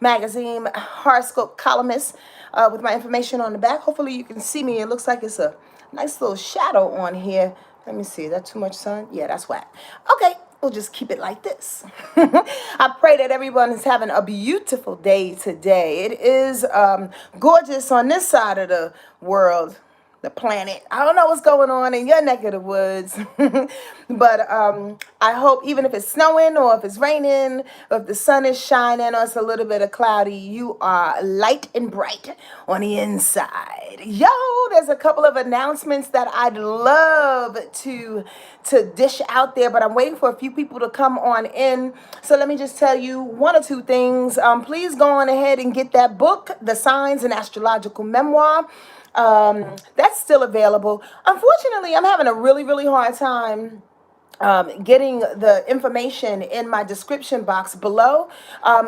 magazine horoscope columnist with my information on the back. Hopefully you can see me. It looks like it's a nice little shadow on here. Let me see. Is that too much sun? Yeah, that's whack. Okay, we'll just keep it like this. I pray that everyone is having a beautiful day today. It is gorgeous on this side of the world, the planet. I don't know what's going on in your neck of the woods, but I hope even if it's snowing or if it's raining, or if the sun is shining or it's a little bit of cloudy, you are light and bright on the inside. Yo, there's a couple of announcements that I'd love to dish out there, but I'm waiting for a few people to come on in. So let me just tell you one or two things. Please go on ahead and get that book, The Signs and Astrological Memoir. That's still available. Unfortunately, I'm having a really hard time getting the information in my description box below.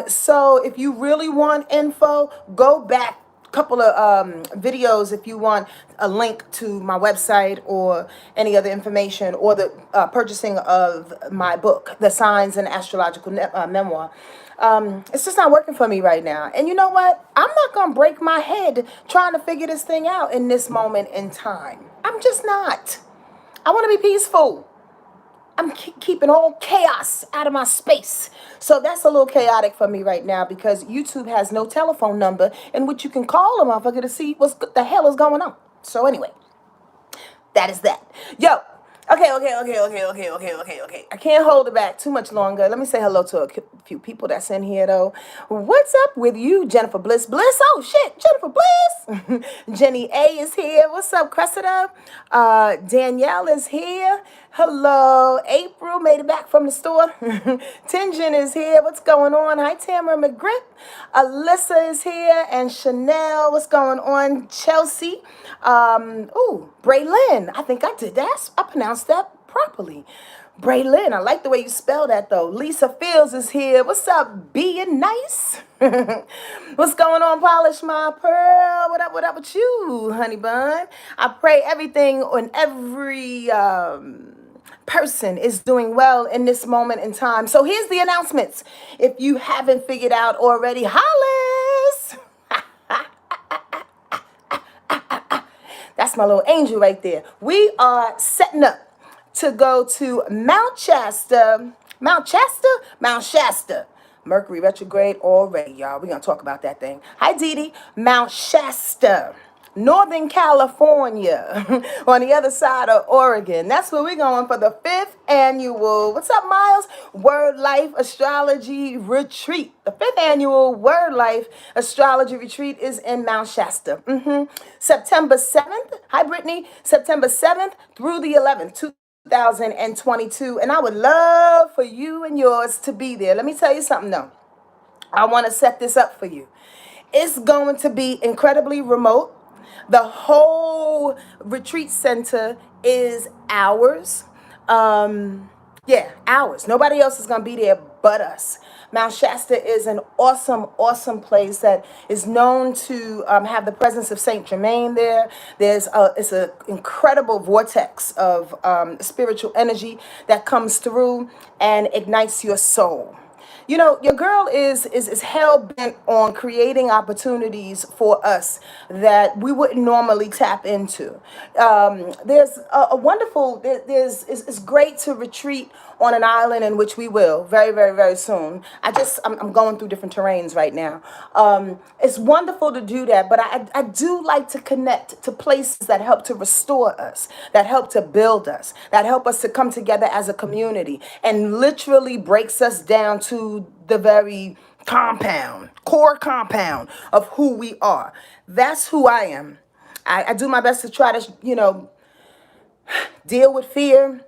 So if you really want info, go back a couple of videos if you want a link to my website or any other information or the purchasing of my book, The Signs and Astrological Memoir. It's just not working for me right now. And you know what? I'm not going to break my head trying to figure this thing out in this moment in time. I'm just not. I want to be peaceful. I'm keeping all chaos out of my space. So that's a little chaotic for me right now because YouTube has no telephone number in which you can call a motherfucker to see what the hell is going on. So anyway, that is that. Yo. Okay. I can't hold it back too much longer. Let me say hello to a few people that's in here, though. What's up with you, Jennifer Bliss? Oh, shit, Jennifer Bliss. Jenny A is here. What's up, Cressida? Danielle is here. Hello. April made it back from the store. Tinjin is here. What's going on? Hi, Tamara McGriff. Alyssa is here. And Chanel. What's going on? Chelsea. Braylyn. I think I did that. I pronounced that properly. Braylyn, I like the way you spell that, though. Lisa Fields is here. What's up, being nice? What's going on, Polish My Pearl? What up with you, honey bun? I pray everything and every person is doing well in this moment in time. So here's the announcements. If you haven't figured out already, Hollis! That's my little angel right there. We are setting up to go to Mount Shasta. Mercury retrograde already, y'all. We're going to talk about that thing. Hi, Dee Dee. Mount Shasta, Northern California, on the other side of Oregon. That's where we're going for the 5th annual, what's up, Miles? Word Life Astrology Retreat. The 5th annual Word Life Astrology Retreat is in Mount Shasta. September 7th. Hi, Brittany. September 7th through the 11th, 2022. And I would love for you and yours to be there. Let me tell you something, though. I want to set this up for you. It's going to be incredibly remote. The whole retreat center is ours. Ours. Nobody else is going to be there but us. Mount Shasta is an awesome place that is known to have the presence of Saint Germain there. It's an incredible vortex of spiritual energy that comes through and ignites your soul. You know, your girl is hell-bent on creating opportunities for us that we wouldn't normally tap into. There's a wonderful, it's great to retreat on an island, in which we will very soon. I'm going through different terrains right now. It's wonderful to do that, but I do like to connect to places that help to restore us, that help to build us, that help us to come together as a community, and literally breaks us down to the very core compound of who we are. That's who I am. I do my best to try to, deal with fear,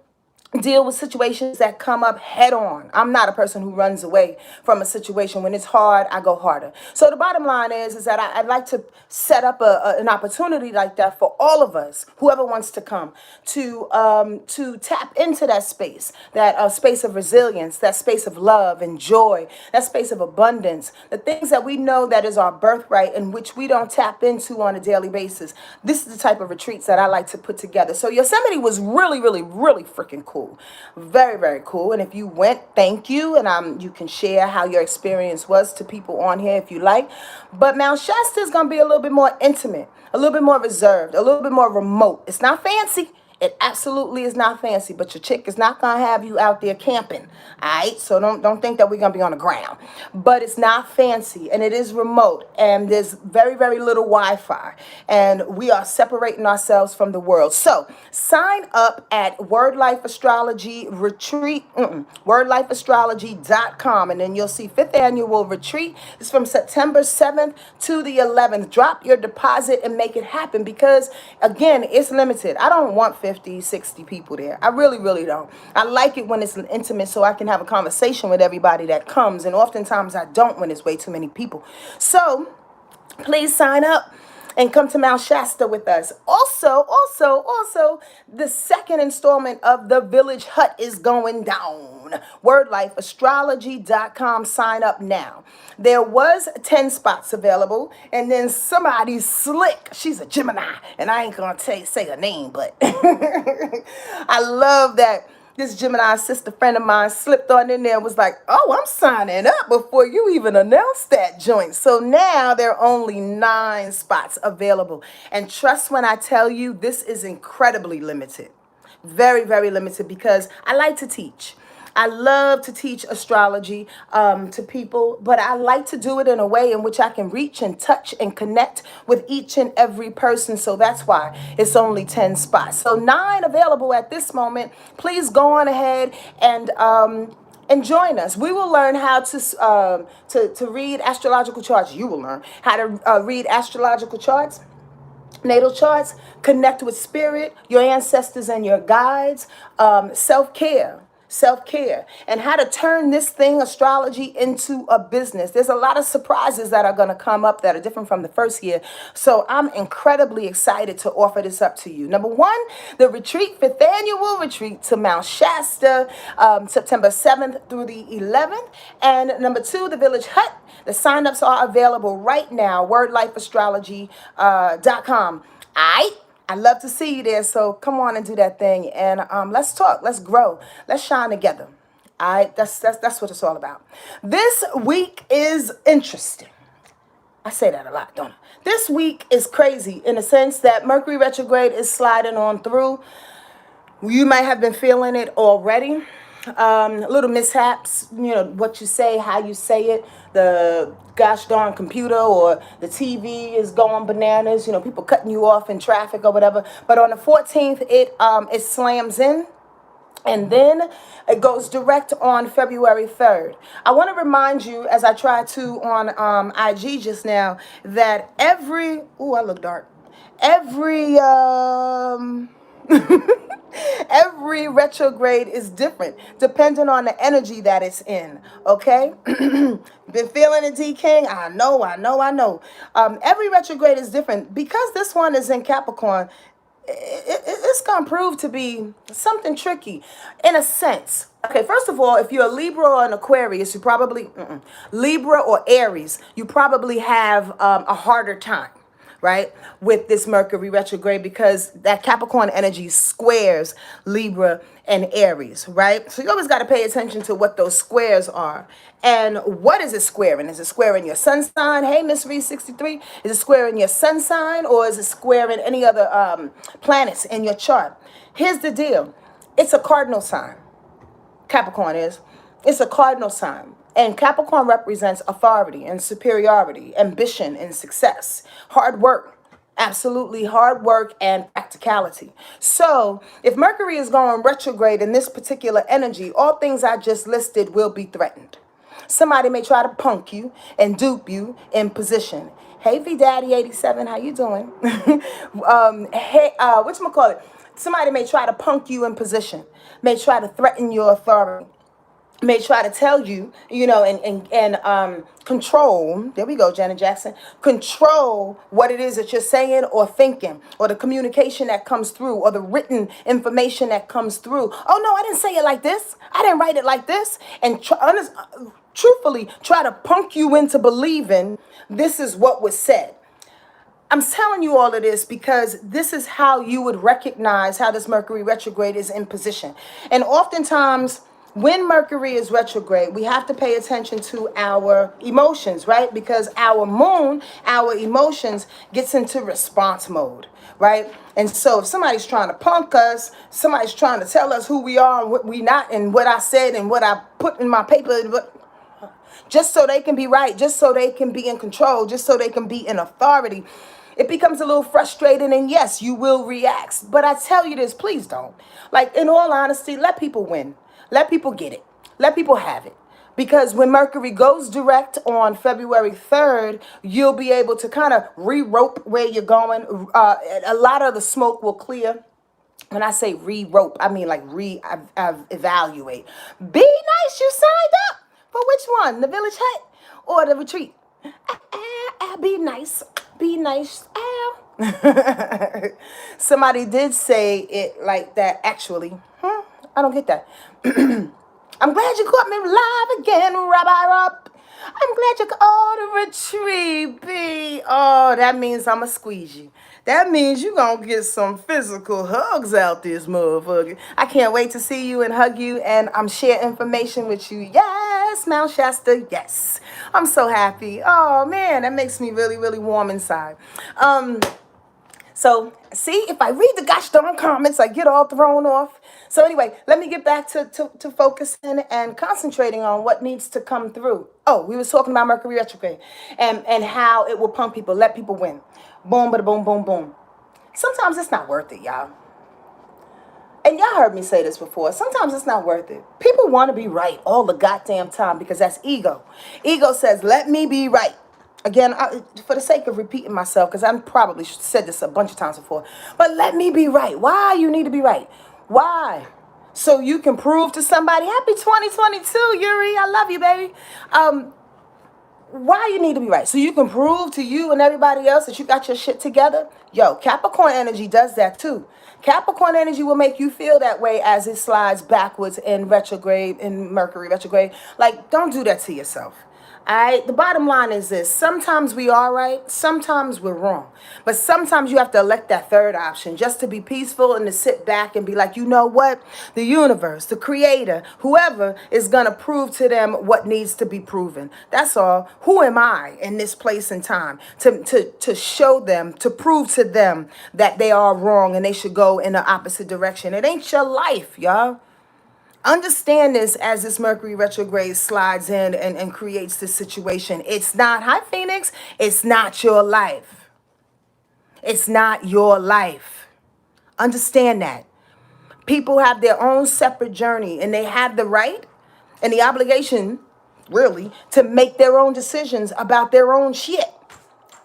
deal with situations that come up head on. I'm not a person who runs away from a situation. When it's hard, I go harder. So the bottom line is that I'd like to set up an opportunity like that for all of us, whoever wants to come, to tap into that space of resilience, that space of love and joy, that space of abundance, the things that we know that is our birthright and which we don't tap into on a daily basis. This is the type of retreats that I like to put together. So Yosemite was really freaking cool. cool. Very, very cool. And if you went, thank you. And you can share how your experience was to people on here if you like. But Mount Shasta is going to be a little bit more intimate, a little bit more reserved, a little bit more remote. It's not fancy. It absolutely is not fancy, but your chick is not gonna have you out there camping. All right, so don't think that we're gonna be on the ground. But it's not fancy, and it is remote, and there's very, very little Wi-Fi, and we are separating ourselves from the world. So sign up at Word Life Astrology Retreat, wordlifeastrology.com, and then you'll see 5th annual retreat. It's from September 7th to the 11th. Drop your deposit and make it happen, because again, it's limited. I don't want 50, 60 people there. I really, really don't. I like it when it's intimate so I can have a conversation with everybody that comes. And oftentimes I don't when it's way too many people. So please sign up and come to Mount Shasta with us. Also, the second installment of the Village Hut is going down. WordLifeAstrology.com. Sign up now. There was 10 spots available, and then somebody slick, she's a Gemini, and I ain't gonna say her name, but I love that this Gemini sister friend of mine slipped on in there and was like, oh, I'm signing up before you even announced that joint. So now there are only 9 spots available. And trust when I tell you, this is incredibly limited. Very, very limited, because I like to teach. I love to teach astrology to people, but I like to do it in a way in which I can reach and touch and connect with each and every person. So that's why it's only 10 spots. So 9 available at this moment. Please go on ahead and join us. We will learn how to read astrological charts. You will learn how to read astrological charts, natal charts, connect with spirit, your ancestors and your guides, self-care, and how to turn this thing, astrology, into a business. There's a lot of surprises that are going to come up that are different from the first year. So I'm incredibly excited to offer this up to you. Number 1, the retreat, 5th annual retreat to Mount Shasta, September 7th through the 11th. And number 2, the Village Hut. The signups are available right now, wordlifeastrology.com. I love to see you there, so come on and do that thing, and let's talk, let's grow, let's shine together. All right, that's what it's all about. This week is interesting. I say that a lot, don't I? This week is crazy in the sense that Mercury retrograde is sliding on through. You might have been feeling it already. Little mishaps, what you say, how you say it, the gosh darn computer or the TV is going bananas, people cutting you off in traffic or whatever. But on the 14th, it slams in. And then it goes direct on February 3rd. I want to remind you, as I tried to on IG just now, that I look dark. Every retrograde is different, depending on the energy that it's in, okay? Been feeling it, D King? I know. Every retrograde is different. Because this one is in Capricorn, it's going to prove to be something tricky, in a sense. Okay, first of all, if you're a Libra or an Aquarius, you probably, Libra or Aries, you probably have a harder time, right, with this Mercury retrograde, because that Capricorn energy squares Libra and Aries, right? So you always got to pay attention to what those squares are. And what is it squaring? Is it squaring your sun sign? Hey, Miss Reed 63. Is it squaring your sun sign, or is it squaring any other planets in your chart? Here's the deal. It's a cardinal sign. Capricorn is. It's a cardinal sign. And Capricorn represents authority and superiority, ambition and success, hard work. Absolutely hard work and practicality. So if Mercury is going retrograde in this particular energy, all things I just listed will be threatened. Somebody may try to punk you and dupe you in position. Hey, V Daddy 87, how you doing? Whatchamacallit? Somebody may try to punk you in position, may try to threaten your authority, may try to tell you, and control, there we go, Janet Jackson, control what it is that you're saying or thinking, or the communication that comes through, or the written information that comes through. Oh, no, I didn't say it like this. I didn't write it like this. And truthfully, try to punk you into believing this is what was said. I'm telling you all of this because this is how you would recognize how this Mercury retrograde is in position. And oftentimes, when Mercury is retrograde, we have to pay attention to our emotions, right? Because our moon, our emotions, gets into response mode, right? And so if somebody's trying to punk us, somebody's trying to tell us who we are and what we not, and what I said and what I put in my paper, just so they can be right, just so they can be in control, just so they can be in authority, it becomes a little frustrating. And yes, you will react. But I tell you this, please don't. Like, in all honesty, let people win. Let people get it. Let people have it. Because when Mercury goes direct on February 3rd, you'll be able to kind of re-rope where you're going. A lot of the smoke will clear. When I say re-rope, I mean like evaluate. Be nice, you signed up. For which one? The village hut or the retreat? Be nice. Be nice. Somebody did say it like that, actually. I don't get that. I'm glad you caught me live again, Rabbi Rob. I'm glad you caught the retreat, B. Oh, that means I'ma squeeze you. That means you gonna get some physical hugs out this motherfucker. I can't wait to see you and hug you, and I'm share information with you. Yes, Mount Shasta, yes. I'm so happy. Oh man, that makes me really, really warm inside. So, see, if I read the gosh darn comments, I get all thrown off. So anyway, let me get back to focusing and concentrating on what needs to come through. Oh, we was talking about Mercury retrograde and how it will pump people, let people win. Boom, bada boom, boom, boom. Sometimes it's not worth it, y'all. And y'all heard me say this before. Sometimes it's not worth it. People want to be right all the goddamn time because that's ego. Ego says, let me be right. Again, for the sake of repeating myself, because I probably said this a bunch of times before, but let me be right. Why you need to be right? Why? So you can prove to somebody, happy 2022, Yuri, I love you, baby. Why you need to be right? So you can prove to you and everybody else that you got your shit together? Yo, Capricorn energy does that too. Capricorn energy will make you feel that way as it slides backwards in retrograde, in Mercury retrograde. Like, don't do that to yourself. All right, the bottom line is this. Sometimes we are right, sometimes we're wrong. But sometimes you have to elect that third option just to be peaceful and to sit back and be like, you know what? The universe, the creator, whoever is going to prove to them what needs to be proven. That's all. Who am I in this place and time to show them, to prove to them that they are wrong and they should go in the opposite direction? It ain't your life, y'all. Understand this as this Mercury retrograde slides in and creates this situation. It's not, hi Phoenix, it's not your life. It's not your life. Understand that. People have their own separate journey and they have the right and the obligation, really, to make their own decisions about their own shit.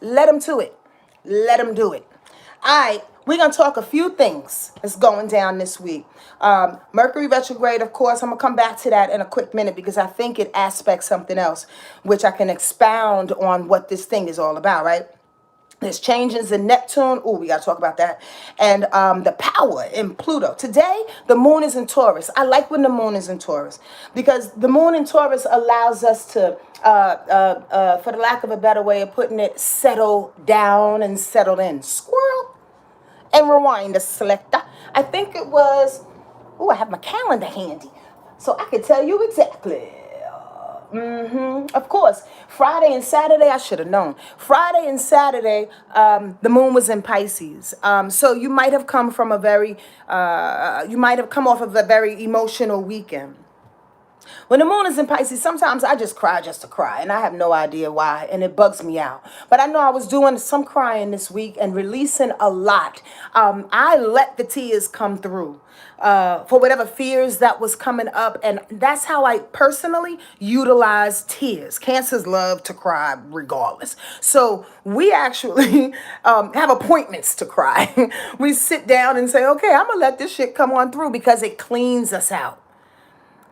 Let them to it. Let them do it. All right, we're going to talk a few things that's going down this week. Mercury retrograde, of course, I'm going to come back to that in a quick minute because I think it aspects something else, which I can expound on what this thing is all about, right? There's changes in Neptune. Oh, we got to talk about that. And the power in Pluto. Today, the moon is in Taurus. I like when the moon is in Taurus because the moon in Taurus allows us to, for the lack of a better way of putting it, settle down and settle in. Squirrel. And rewind the selector. I think it was, oh, I have my calendar handy. So I can tell you exactly. Of course, Friday and Saturday, I should have known. Friday and Saturday, the moon was in Pisces. So you might have come from you might have come off of a very emotional weekend. When the moon is in Pisces, sometimes I just cry just to cry, and I have no idea why, and it bugs me out. But I know I was doing some crying this week and releasing a lot. I let the tears come through for whatever fears that was coming up, and that's how I personally utilize tears. Cancers love to cry regardless. So we actually have appointments to cry. We sit down and say, okay, I'm going to let this shit come on through because it cleans us out.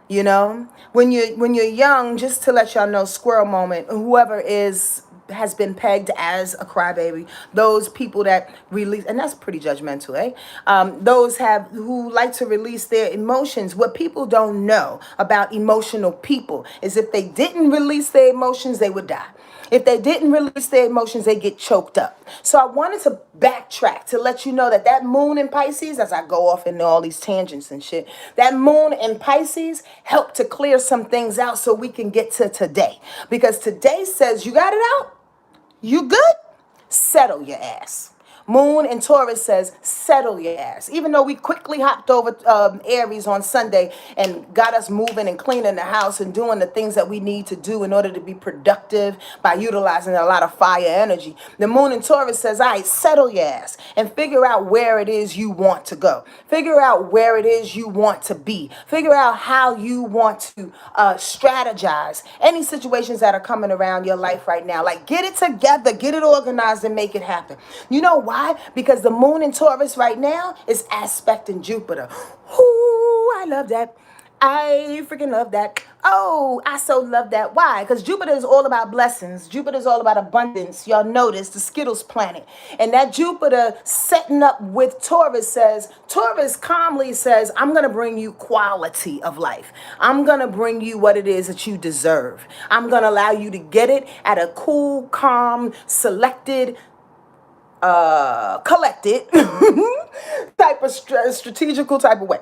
You know, when you're young, just to let y'all know, squirrel moment, whoever has been pegged as a crybaby, those people that release, and that's pretty judgmental, eh? Those who like to release their emotions. What people don't know about emotional people is if they didn't release their emotions, they would die. If they didn't release their emotions, they get choked up. So I wanted to backtrack to let you know that that moon in Pisces, as I go off into all these tangents and shit, that moon in Pisces helped to clear some things out so we can get to today. Because today says, you got it out? You good? Settle your ass. Moon in Taurus says, settle your ass. Even though we quickly hopped over Aries on Sunday and got us moving and cleaning the house and doing the things that we need to do in order to be productive by utilizing a lot of fire energy. The moon in Taurus says, all right, settle your ass and figure out where it is you want to go. Figure out where it is you want to be. Figure out how you want to strategize any situations that are coming around your life right now. Like, get it together, get it organized, and make it happen. You know why? Because the moon in Taurus right now is aspecting Jupiter. Ooh, I love that. I freaking love that. Oh, I so love that. Why? Because Jupiter is all about blessings. Jupiter is all about abundance. Y'all notice the Skittles planet. And that Jupiter setting up with Taurus calmly says, I'm going to bring you quality of life. I'm going to bring you what it is that you deserve. I'm going to allow you to get it at a cool, calm, selected, collected type of strategical type of way.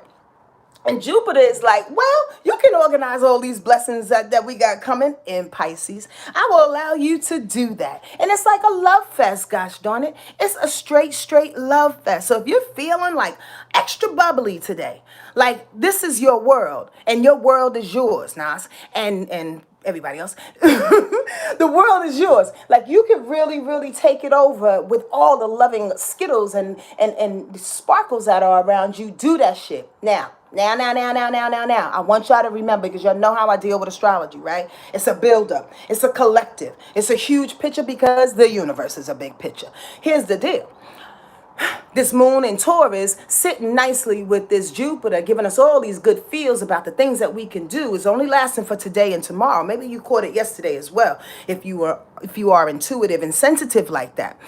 And Jupiter is like, well, you can organize all these blessings that we got coming in Pisces. I will allow you to do that. And it's like a love fest, gosh darn it. It's a straight love fest. So if you're feeling like extra bubbly today, like this is your world and your world is yours, Nas, and everybody else. The world is yours. Like you could really take it over with all the loving Skittles and sparkles that are around you. Do that shit. Now. I want y'all to remember, because y'all know how I deal with astrology, right? It's a buildup. It's a collective. It's a huge picture because the universe is a big picture. Here's the deal. This moon in Taurus sitting nicely with this Jupiter, giving us all these good feels about the things that we can do, is only lasting for today and tomorrow. Maybe you caught it yesterday as well, if you are intuitive and sensitive like that.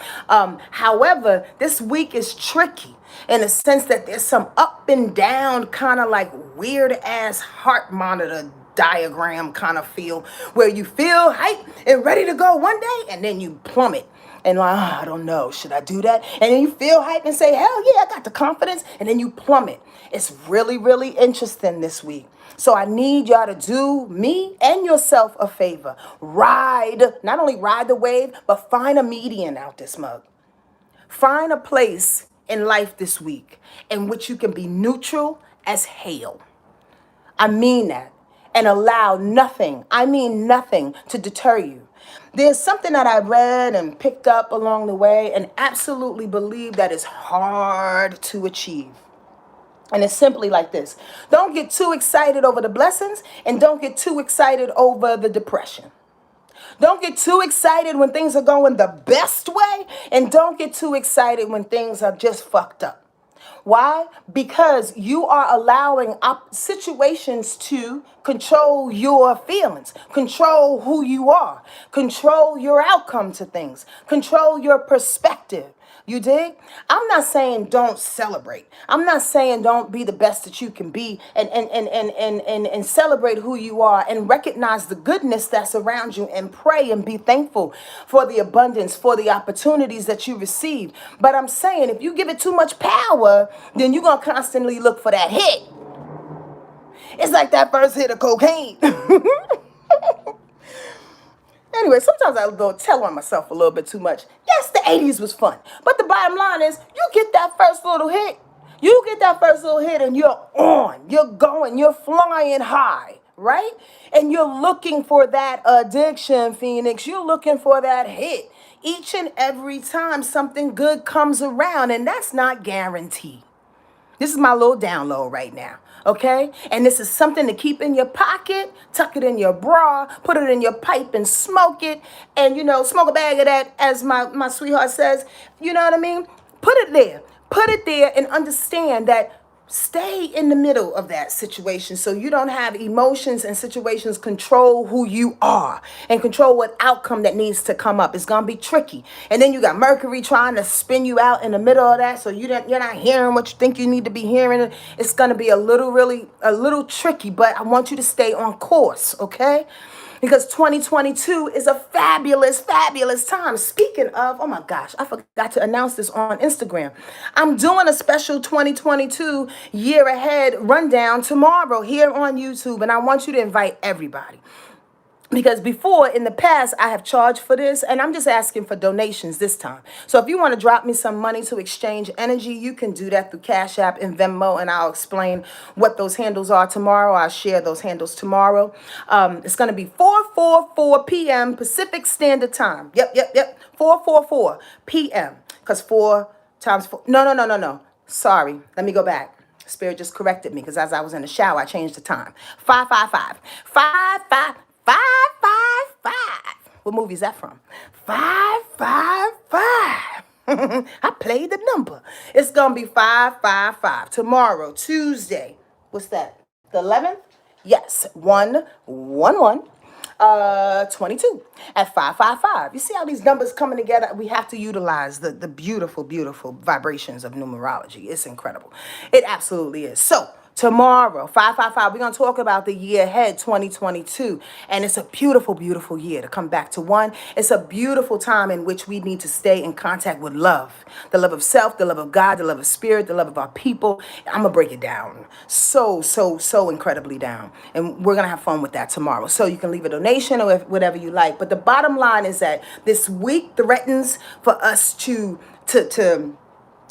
However, this week is tricky in the sense that there's some up and down kind of like weird ass heart monitor diagram kind of feel, where you feel hype and ready to go one day and then you plummet. And like, I don't know, should I do that? And then you feel hype and say, hell yeah, I got the confidence. And then you plummet. It's really interesting this week. So I need y'all to do me and yourself a favor. Not only ride the wave, but find a median out this mug. Find a place in life this week in which you can be neutral as hell. I mean that. And allow nothing, to deter you. There's something that I read and picked up along the way and absolutely believe that is hard to achieve. And it's simply like this. Don't get too excited over the blessings and don't get too excited over the depression. Don't get too excited when things are going the best way and don't get too excited when things are just fucked up. Why? Because you are allowing situations to control your feelings, control who you are, control your outcome to things, control your perspective. You dig? I'm not saying don't celebrate. I'm not saying don't be the best that you can be and celebrate who you are and recognize the goodness that's around you and pray and be thankful for the abundance, for the opportunities that you receive. But I'm saying if you give it too much power, then you're going to constantly look for that hit. It's like that first hit of cocaine. Anyway, sometimes I go tell on myself a little bit too much. Yes, the 80s was fun. But the bottom line is, you get that first little hit. You get that first little hit and you're on. You're going. You're flying high, right? And you're looking for that addiction, Phoenix. You're looking for that hit. Each and every time something good comes around, and that's not guaranteed. This is my little download right now. Okay? And this is something to keep in your pocket, tuck it in your bra, put it in your pipe and smoke it. And, smoke a bag of that, as my sweetheart says. You know what I mean? Put it there. Put it there and understand that stay in the middle of that situation so you don't have emotions and situations control who you are and control what outcome that needs to come up. It's going to be tricky. And then you got Mercury trying to spin you out in the middle of that, so you're not hearing what you think you need to be hearing. It's going to be a little tricky, but I want you to stay on course, okay? because 2022 is a fabulous, fabulous time. Speaking of, oh my gosh, I forgot to announce this on Instagram. I'm doing a special 2022 year ahead rundown tomorrow here on YouTube, and I want you to invite everybody. Because before, in the past, I have charged for this, and I'm just asking for donations this time. So if you want to drop me some money to exchange energy, you can do that through Cash App and Venmo, and I'll explain what those handles are tomorrow. I'll share those handles tomorrow. It's going to be 4:44 p.m. Pacific Standard Time. Yep. 4:44 p.m. Because 4 times 4. No. Sorry. Let me go back. Spirit just corrected me because as I was in the shower, I changed the time. 555. 555. What movie is that from? 555. I played the number. It's going to be 555 tomorrow, Tuesday. What's that? The 11th? Yes. 111. 22 at 555. You see how these numbers coming together? We have to utilize the beautiful, beautiful vibrations of numerology. It's incredible. It absolutely is. So tomorrow, 555, we're going to talk about the year ahead, 2022. And it's a beautiful, beautiful year to come back to one. It's a beautiful time in which we need to stay in contact with love. The love of self, the love of God, the love of spirit, the love of our people. I'm going to break it down so incredibly down. And we're going to have fun with that tomorrow. So you can leave a donation or whatever you like. But the bottom line is that this week threatens for us to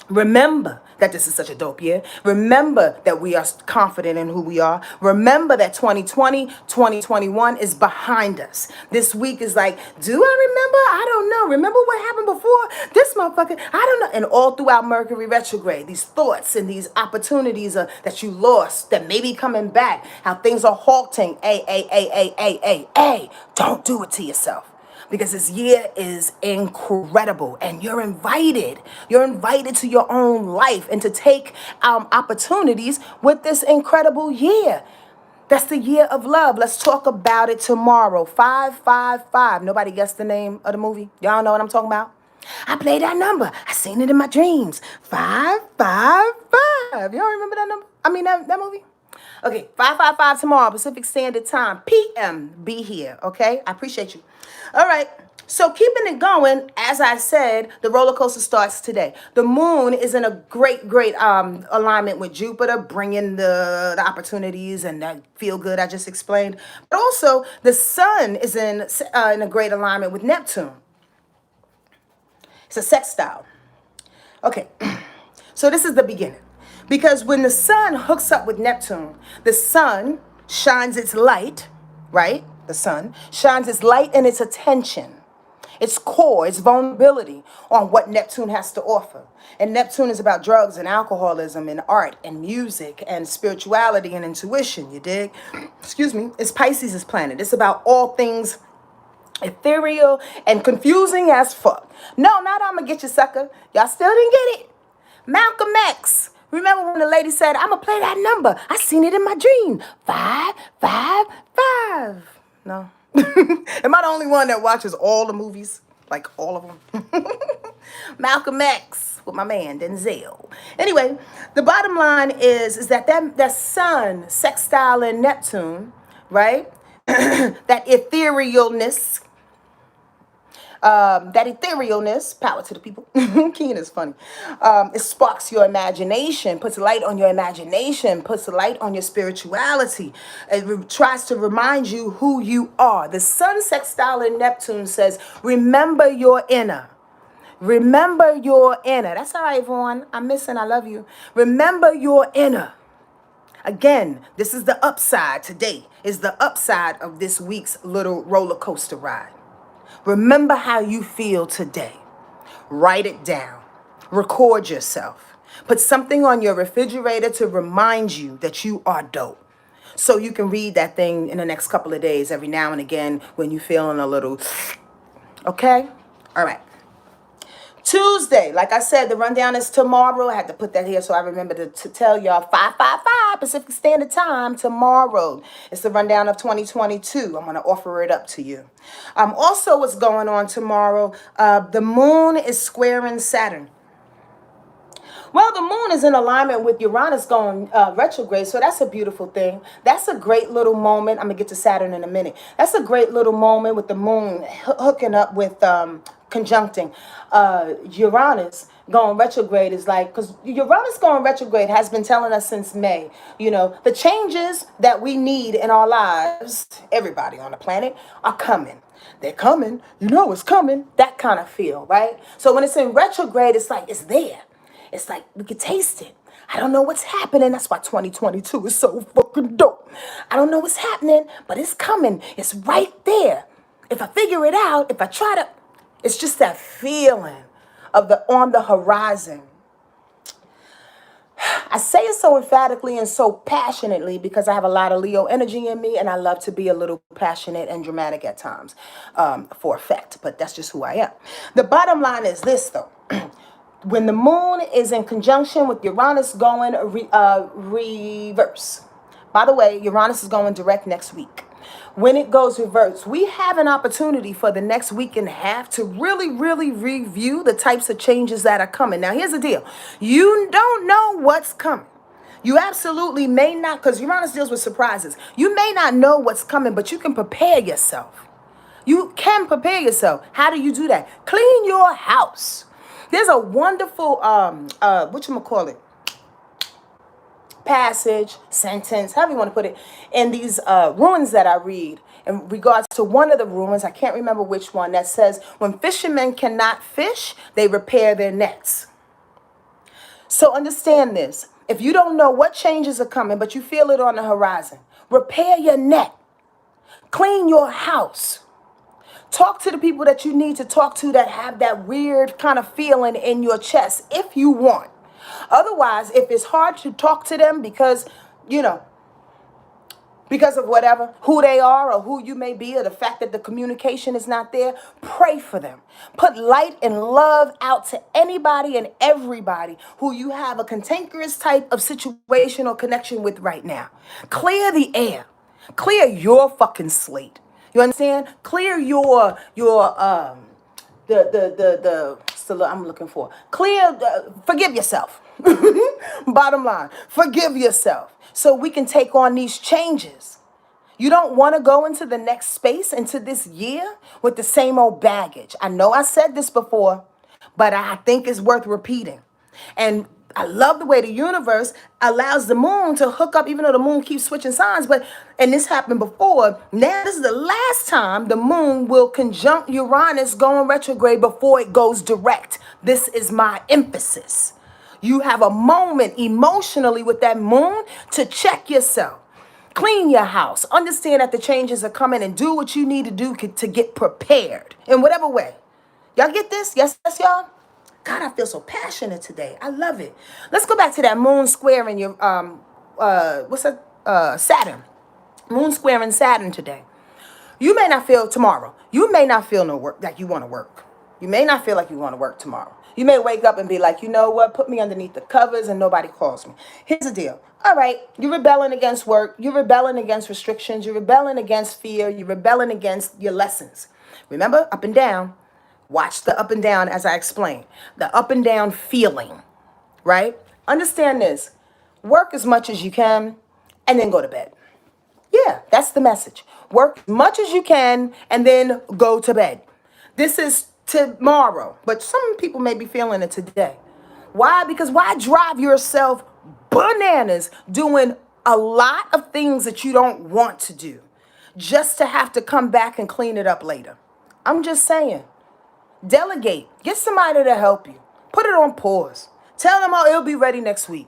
remember that this is such a dope year. Remember that we are confident in who we are. Remember that 2020, 2021 is behind us. This week is like, do I remember? I don't know. Remember what happened before? This motherfucker, I don't know. And all throughout Mercury Retrograde, these thoughts and these opportunities that you lost that may be coming back, how things are halting. Don't do it to yourself. Because this year is incredible and you're invited. You're invited to your own life and to take opportunities with this incredible year. That's the year of love. Let's talk about it tomorrow. 555. Nobody guessed the name of the movie? Y'all know what I'm talking about? I played that number. I seen it in my dreams. 555. Y'all remember that number? I mean, that movie? Okay, 555 tomorrow, Pacific Standard Time, PM. Be here, okay? I appreciate you. All right, so keeping it going, as I said, the roller coaster starts today. The moon is in a great alignment with Jupiter, bringing the opportunities and that feel good I just explained. But also, the sun is in a great alignment with Neptune. It's a sextile. Okay, so this is the beginning. Because when the sun hooks up with Neptune, the sun shines its light, right? The sun shines its light and its attention, its core, its vulnerability on what Neptune has to offer. And Neptune is about drugs and alcoholism and art and music and spirituality and intuition, you dig? Excuse me. It's Pisces' planet. It's about all things ethereal and confusing as fuck. No, not I'm gonna get you, sucker. Y'all still didn't get it. Malcolm X. Remember when the lady said, I'm going to play that number. I seen it in my dream. 555. No. Am I the only one that watches all the movies? Like all of them? Malcolm X with my man, Denzel. Anyway, the bottom line is that sun, sextile in Neptune, right? That etherealness, power to the people. Keen is funny. It sparks your imagination, puts light on your imagination, puts light on your spirituality. It tries to remind you who you are. The sun sextile in Neptune says, remember your inner. Remember your inner. That's all right, Vaughn. I'm missing. I love you. Remember your inner. Again, this is the upside. Today is the upside of this week's little roller coaster ride. Remember how you feel today. Write it down. Record yourself. Put something on your refrigerator to remind you that you are dope. So you can read that thing in the next couple of days every now and again when you're feeling a little, okay? All right. Tuesday, like I said, the rundown is tomorrow. I had to put that here so I remember to tell y'all 555 Pacific Standard Time tomorrow. It's the rundown of 2022. I'm going to offer it up to you. Also, what's going on tomorrow, the moon is squaring Saturn. Well, the moon is in alignment with Uranus going retrograde, so that's a beautiful thing. That's a great little moment. I'm gonna get to Saturn in a minute. That's a great little moment with the moon hooking up with conjuncting Uranus going retrograde is like, because Uranus going retrograde has been telling us since May, the changes that we need in our lives, everybody on the planet, are coming. They're coming, it's coming, that kind of feel, right? So when it's in retrograde, it's like it's there. It's like we could taste it. I don't know what's happening. That's why 2022 is so fucking dope. I don't know what's happening, but it's coming. It's right there. If I figure it out, if I try to, it's just that feeling of the on the horizon. I say it so emphatically and so passionately because I have a lot of Leo energy in me, and I love to be a little passionate and dramatic at times, for effect, but that's just who I am. The bottom line is this, though. When the moon is in conjunction with Uranus going reverse. By the way, Uranus is going direct next week. When it goes reverse, we have an opportunity for the next week and a half to really, really review the types of changes that are coming. Now, here's the deal. You don't know what's coming. You absolutely may not, because Uranus deals with surprises. You may not know what's coming, but you can prepare yourself. You can prepare yourself. How do you do that? Clean your house. There's a wonderful, whatchamacallit, passage, sentence, however you want to put it, in these ruins that I read in regards to one of the ruins, I can't remember which one, that says, when fishermen cannot fish, they repair their nets. So understand this. If you don't know what changes are coming, but you feel it on the horizon, repair your net. Clean your house. Talk to the people that you need to talk to that have that weird kind of feeling in your chest if you want. Otherwise, if it's hard to talk to them because of whatever, who they are or who you may be, or the fact that the communication is not there, pray for them. Put light and love out to anybody and everybody who you have a cantankerous type of situation or connection with right now. Clear the air. Clear your fucking slate. You understand? Clear your I'm looking for. Forgive yourself. Bottom line, forgive yourself so we can take on these changes. You don't want to go into the next space, into this year, with the same old baggage. I know I said this before, but I think it's worth repeating. And I love the way the universe allows the moon to hook up, even though the moon keeps switching signs. And this happened before. Now this is the last time the moon will conjunct Uranus going retrograde before it goes direct. This is my emphasis. You have a moment emotionally with that moon to check yourself. Clean your house. Understand that the changes are coming, and do what you need to do to get prepared in whatever way. Y'all get this? Yes, y'all? God, I feel so passionate today. I love it. Let's go back to that moon square in your Saturn. Moon square in Saturn today. You may not feel tomorrow. You may not feel no work like you want to work. You may not feel like you want to work tomorrow. You may wake up and be like, you know what? Put me underneath the covers and nobody calls me. Here's the deal. All right, you're rebelling against work. You're rebelling against restrictions. You're rebelling against fear. You're rebelling against your lessons. Remember, up and down. Watch the up and down as I explain. The up and down feeling, right? Understand this. Work as much as you can and then go to bed. Yeah, that's the message. Work as much as you can and then go to bed. This is tomorrow, but some people may be feeling it today. Why? Because why drive yourself bananas doing a lot of things that you don't want to do just to have to come back and clean it up later? I'm just saying. Delegate. Get somebody to help you. Put it on pause. Tell them, it'll be ready next week.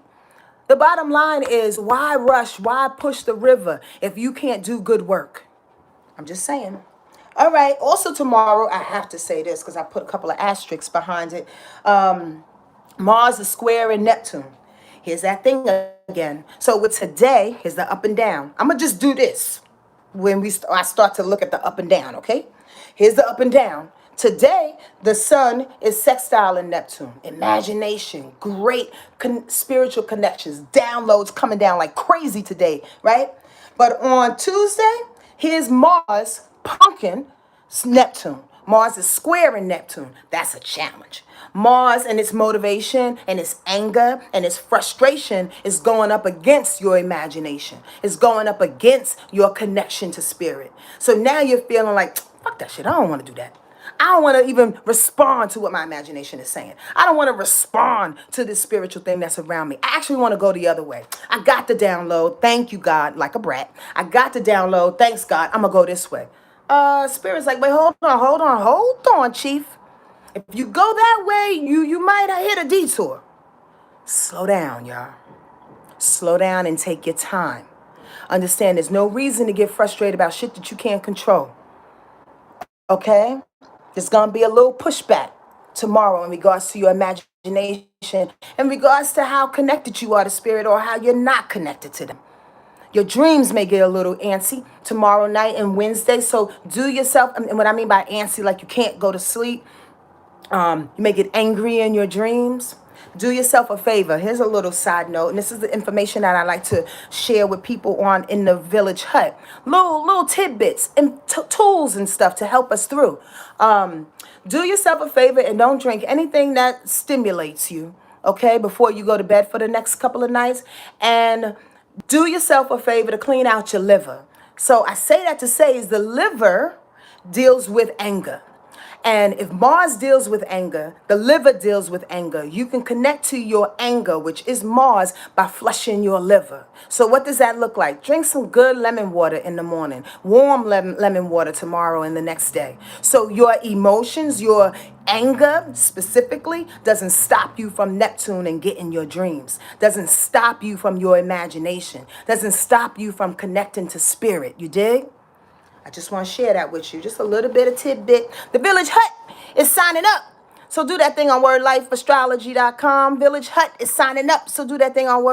The bottom line is, why rush? Why push the river if you can't do good work? I'm just saying. All right. Also tomorrow, I have to say this because I put a couple of asterisks behind it. Mars is square in Neptune. Here's that thing again. So with today, here's the up and down. I'm going to just do this when I start to look at the up and down, okay? Here's the up and down. Today, the sun is sextile in Neptune. Imagination, great spiritual connections, downloads coming down like crazy today, right? But on Tuesday, here's Mars punking Neptune. Mars is squaring Neptune. That's a challenge. Mars and its motivation and its anger and its frustration is going up against your imagination. It's going up against your connection to spirit. So now you're feeling like, fuck that shit. I don't want to do that. I don't want to even respond to what my imagination is saying. I don't want to respond to this spiritual thing that's around me. I actually want to go the other way. I got the download. Thank you, God, like a brat. I got the download. Thanks, God. I'm going to go this way. Spirit's like, wait, hold on, Chief. If you go that way, you might hit a detour. Slow down, y'all. Slow down and take your time. Understand there's no reason to get frustrated about shit that you can't control. Okay? There's going to be a little pushback tomorrow in regards to your imagination, in regards to how connected you are to spirit or how you're not connected to them. Your dreams may get a little antsy tomorrow night and Wednesday. So do yourself, and what I mean by antsy, like you can't go to sleep. You may get angry in your dreams. Do yourself a favor. Here's a little side note, and this is the information that I like to share with people on in the village hut. Little tidbits and tools and stuff to help us through. Do yourself a favor and don't drink anything that stimulates you, okay, before you go to bed for the next couple of nights. And do yourself a favor to clean out your liver. So I say that to say is the liver deals with anger. And if Mars deals with anger, the liver deals with anger. You can connect to your anger, which is Mars, by flushing your liver. So what does that look like? Drink some good lemon water in the morning. Warm lemon water tomorrow and the next day. So your emotions, your anger specifically, doesn't stop you from Neptune and getting your dreams. Doesn't stop you from your imagination. Doesn't stop you from connecting to spirit. You dig? I just want to share that with you. Just a little bit of tidbit. The Village Hut is signing up. So do that thing on wordlifeastrology.com. Village Hut is signing up. So do that thing on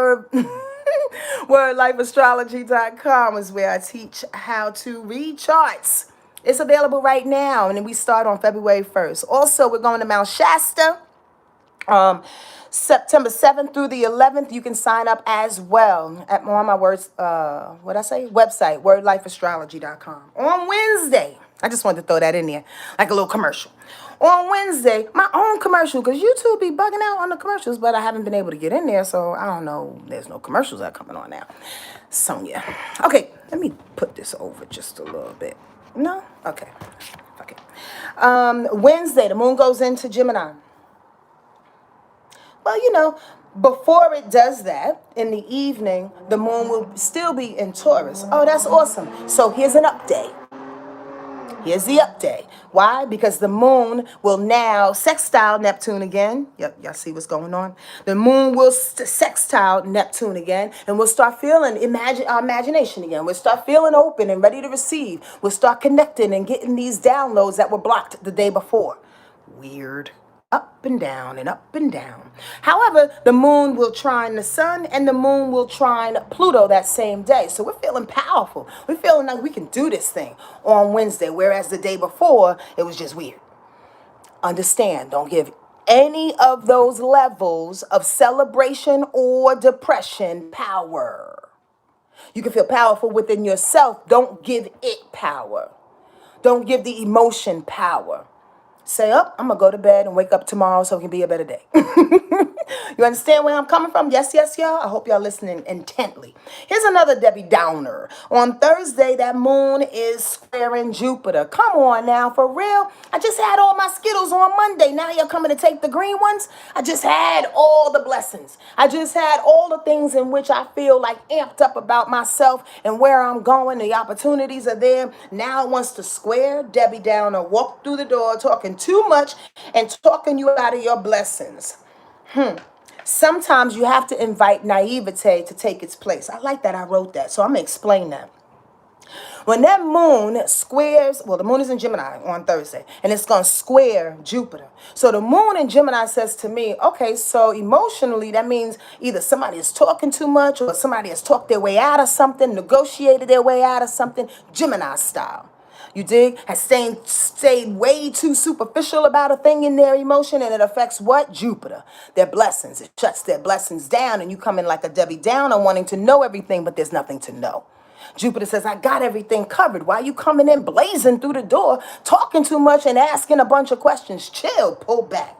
wordlifeastrology.com is where I teach how to read charts. It's available right now. And then we start on February 1st. Also, we're going to Mount Shasta. September 7th through the 11th, you can sign up as well at on my website, wordlifeastrology.com. On Wednesday, I just wanted to throw that in there, like a little commercial. On Wednesday, my own commercial, because YouTube be bugging out on the commercials, but I haven't been able to get in there, so I don't know. There's no commercials that are coming on now. Sonia. Okay, let me put this over just a little bit. No? Okay. Okay. Wednesday, the moon goes into Gemini. Well, before it does that, in the evening, the moon will still be in Taurus. Oh, that's awesome. So here's an update. Here's the update. Why? Because the moon will now sextile Neptune again. Yep, y'all see what's going on? The moon will sextile Neptune again, and we'll start feeling our imagination again. We'll start feeling open and ready to receive. We'll start connecting and getting these downloads that were blocked the day before. Weird. Up and down and up and down. However, the moon will trine the sun and the moon will trine Pluto that same day. So we're feeling powerful. We're feeling like we can do this thing on Wednesday, whereas the day before, it was just weird. Understand, don't give any of those levels of celebration or depression power. You can feel powerful within yourself. Don't give it power. Don't give the emotion power. Say, I'm going to go to bed and wake up tomorrow so it can be a better day. You understand where I'm coming from? Yes, y'all. I hope y'all listening intently. Here's another Debbie Downer. On Thursday, that moon is squaring Jupiter. Come on now, for real. I just had all my Skittles on Monday. Now you're coming to take the green ones? I just had all the blessings. I just had all the things in which I feel like amped up about myself and where I'm going. The opportunities are there. Now it wants to square Debbie Downer. Walk through the door talking too much and talking you out of your blessings. Sometimes you have to invite naivete to take its place. I like that I wrote that, so I'm going to explain that. When that moon squares, the moon is in Gemini on Thursday, and it's going to square Jupiter. So the moon in Gemini says to me, okay, so emotionally, that means either somebody is talking too much or somebody has talked their way out of something, negotiated their way out of something, Gemini style. You dig? Has stayed way too superficial about a thing in their emotion, and it affects what? Jupiter. Their blessings. It shuts their blessings down, and you come in like a Debbie Downer wanting to know everything, but there's nothing to know. Jupiter says, I got everything covered. Why are you coming in blazing through the door, talking too much and asking a bunch of questions? Chill, pull back.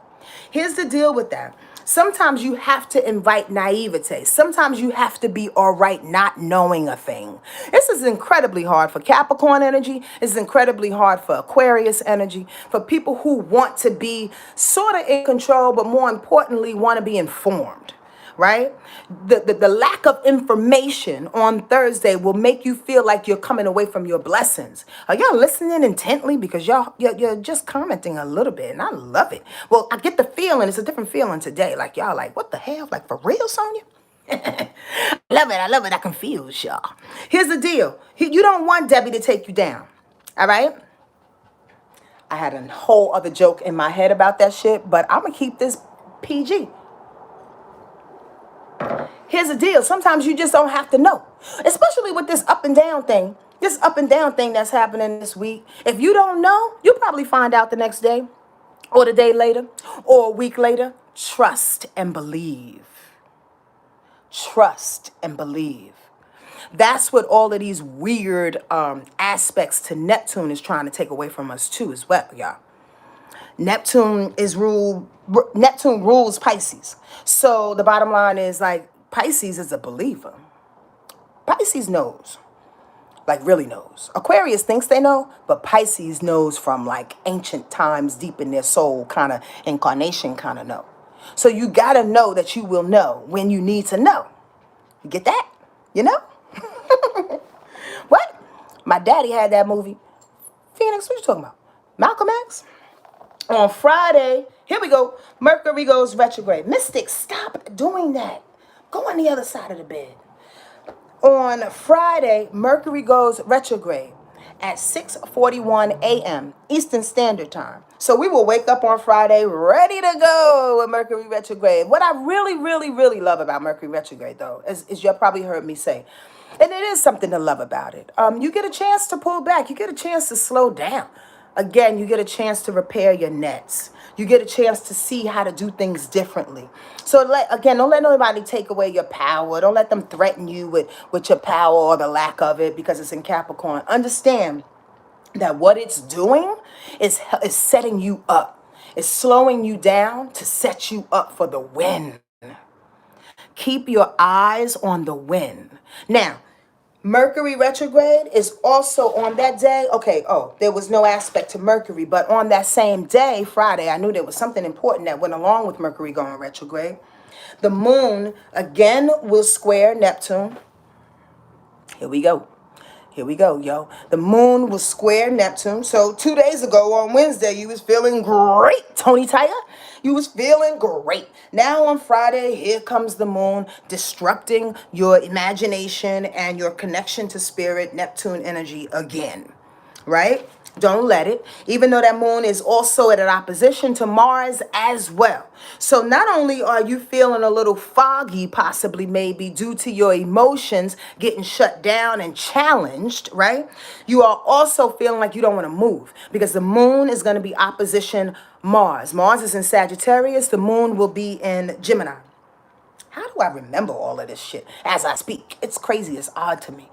Here's the deal with that. Sometimes you have to invite naivete. Sometimes you have to be all right not knowing a thing. This is incredibly hard for Capricorn energy. It's incredibly hard for Aquarius energy, for people who want to be sort of in control, but more importantly, want to be informed. Right? The lack of information on Thursday will make you feel like you're coming away from your blessings. Are y'all listening intently? Because you're just commenting a little bit, and I love it. Well, I get the feeling, it's a different feeling today. Like y'all like, what the hell? Like for real, Sonia? I love it. I confuse y'all. Here's the deal. You don't want Debbie to take you down. All right? I had a whole other joke in my head about that shit, but I'm going to keep this PG. Here's the deal. Sometimes you just don't have to know, especially with this up and down thing. This up and down thing that's happening this week. If you don't know, you'll probably find out the next day or the day later or a week later. Trust and believe. Trust and believe. That's what all of these weird aspects to Neptune is trying to take away from us too as well, y'all. Neptune rules Pisces. So the bottom line is like Pisces is a believer. Pisces knows, like really knows. Aquarius thinks they know, but Pisces knows from like ancient times, deep in their soul, kind of incarnation kind of know. So you got to know that you will know when you need to know. You get that? You know? What? My daddy had that movie. Phoenix, what you talking about? Malcolm X? On Friday, here we go, Mercury goes retrograde. Mystics, stop doing that. Go on the other side of the bed. On Friday, Mercury goes retrograde at 6:41 a.m. Eastern Standard Time. So we will wake up on Friday ready to go with Mercury retrograde. What I really, really, really love about Mercury retrograde, though, is you probably heard me say, and it is something to love about it. You get a chance to pull back. You get a chance to slow down. Again, you get a chance to repair your nets. You get a chance to see how to do things differently. So don't let nobody take away your power. Don't let them threaten you with your power or the lack of it because it's in Capricorn. Understand that what it's doing is setting you up. It's slowing you down to set you up for the win. Keep your eyes on the win. Now, Mercury retrograde is also on that day. Okay, there was no aspect to Mercury, but on that same day, Friday, I knew there was something important that went along with Mercury going retrograde. The moon, again, will square Neptune. Here we go. Here we go, yo. The moon will square Neptune. So 2 days ago on Wednesday, you was feeling great, Tony Tiger. You was feeling great. Now on Friday, here comes the moon, disrupting your imagination and your connection to spirit, Neptune energy again, right? Don't let it. Even though that moon is also at an opposition to Mars as well. So not only are you feeling a little foggy, possibly maybe due to your emotions getting shut down and challenged, right? You are also feeling like you don't want to move because the moon is going to be opposition Mars. Mars is in Sagittarius. The moon will be in Gemini. How do I remember all of this shit as I speak? It's crazy. It's odd to me.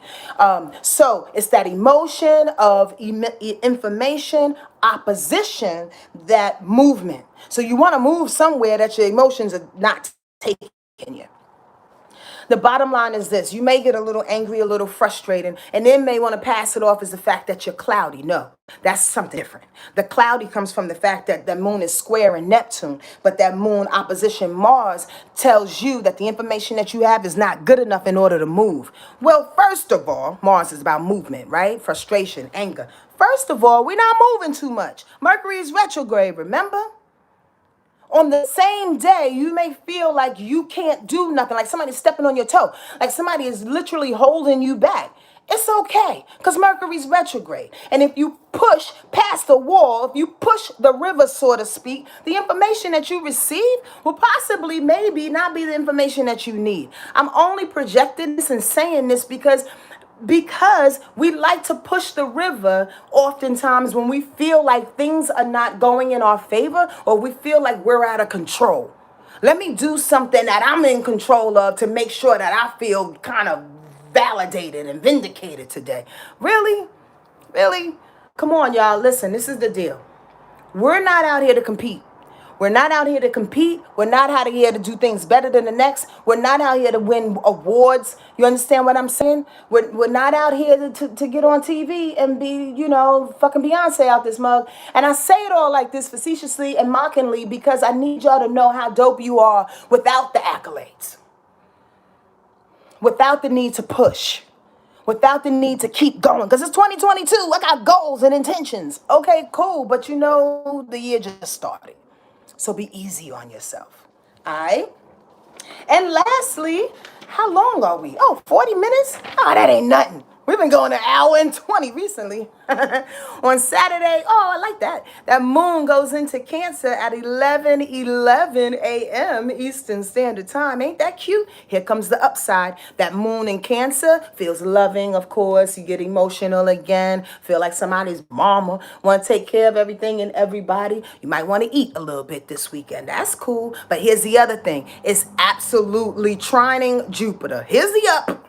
So it's that emotion of information, opposition, that movement. So you want to move somewhere that your emotions are not taking you. The bottom line is this. You may get a little angry, a little frustrated, and then may want to pass it off as the fact that you're cloudy. No, that's something different. The cloudy comes from the fact that the moon is square in Neptune, but that moon opposition Mars tells you that the information that you have is not good enough in order to move. Well, first of all, Mars is about movement, right? Frustration, anger. First of all, we're not moving too much. Mercury is retrograde, remember? On the same day, you may feel like you can't do nothing, like somebody's stepping on your toe, like somebody is literally holding you back. It's okay, because Mercury's retrograde. And if you push past the wall, if you push the river, so to speak, the information that you receive will possibly maybe not be the information that you need. I'm only projecting this and saying this because we like to push the river oftentimes when we feel like things are not going in our favor or we feel like we're out of control. Let me do something that I'm in control of to make sure that I feel kind of validated and vindicated today. Really? Really? Come on, y'all. Listen, this is the deal. We're not out here to compete. We're not out here to compete. We're not out here to do things better than the next. We're not out here to win awards. You understand what I'm saying? We're not out here to get on TV and be, fucking Beyonce out this mug. And I say it all like this facetiously and mockingly because I need y'all to know how dope you are without the accolades, without the need to push, without the need to keep going. Because it's 2022. I got goals and intentions. Okay, cool. But the year just started. So be easy on yourself. All right? And lastly, how long are we? Oh, 40 minutes? Oh, that ain't nothing. We've been going an hour and 20 recently. On Saturday, I like that. That moon goes into Cancer at 11:11 a.m. Eastern Standard Time. Ain't that cute? Here comes the upside. That moon in Cancer feels loving, of course. You get emotional again. Feel like somebody's mama. Want to take care of everything and everybody. You might want to eat a little bit this weekend. That's cool. But here's the other thing. It's absolutely trining Jupiter. Here's the up.